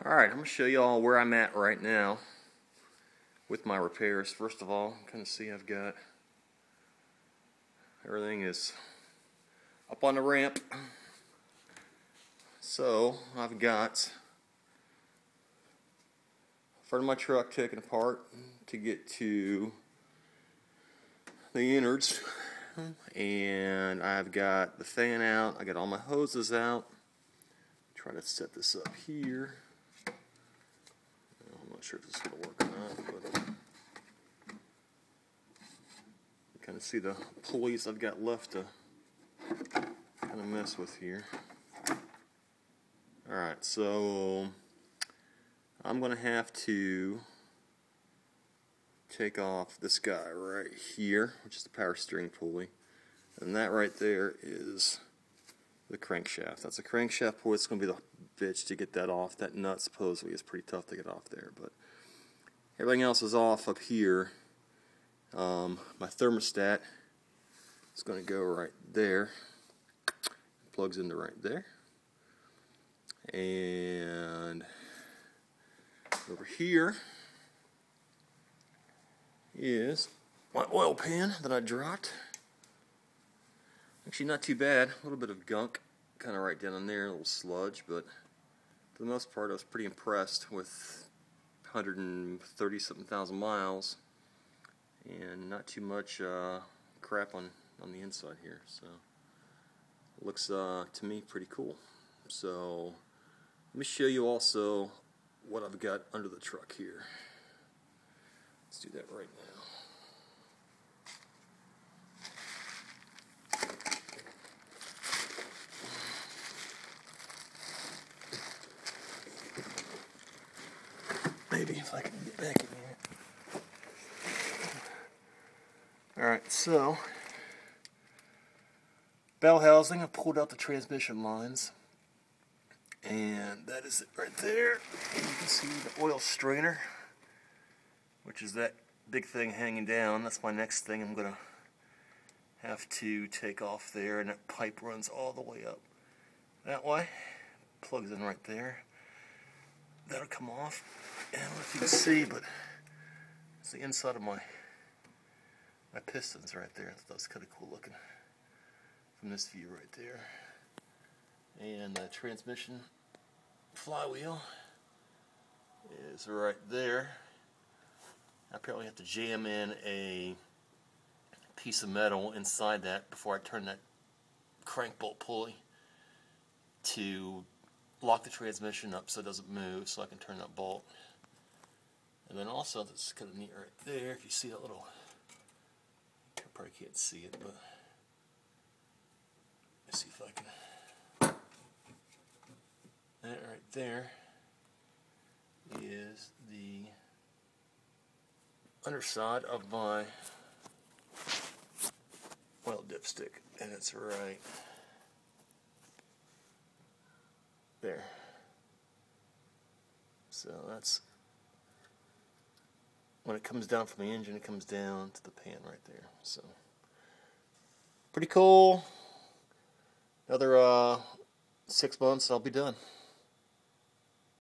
Alright, I'm going to show you all where I'm at right now with my repairs. First of all, kind of see I've got everything is up on the ramp. So I've got front of my truck taken apart to get to the innards, and I've got the fan out. I got all my hoses out. Try to set this up here. I'm not sure if this is going to work or not, but you kind of see the pulleys I've got left to kind of mess with here. Alright, so I'm going to have to take off this guy right here, which is the power steering pulley, and that right there is the crankshaft. That's a crankshaft pulley. It's going to be the bitch to get that off. That nut supposedly is pretty tough to get off there, but everything else is off up here. My thermostat is going to go right there. It plugs into right there. And over here is my oil pan that I dropped. Actually not too bad, a little bit of gunk kind of right down in there, a little sludge, but for the most part I was pretty impressed with 130 something thousand miles and not too much crap on the inside here, so it looks to me pretty cool. So let me show you also what I've got under the truck here. Let's do that right now. Maybe if I can get back in here. Alright, so bell housing, I pulled out the transmission lines, and that is it right there. You can see the oil strainer, which is that big thing hanging down. That's my next thing I'm going to have to take off there, and that pipe runs all the way up that way. Plugs in right there. That'll come off. And I don't know if you can see, but it's the inside of my pistons right there. That was kind of cool looking from this view right there. And the transmission flywheel is right there. I probably have to jam in a piece of metal inside that before I turn that crank bolt pulley to lock the transmission up so it doesn't move, so I can turn that bolt. And then also, this is kind of neat right there. If you see that little, I probably can't see it, but let's see if I can. That right there is the underside of my oil dipstick, and it's right there. So that's when it comes down from the engine, it comes down to the pan right there. So pretty cool. Another 6 months, I'll be done.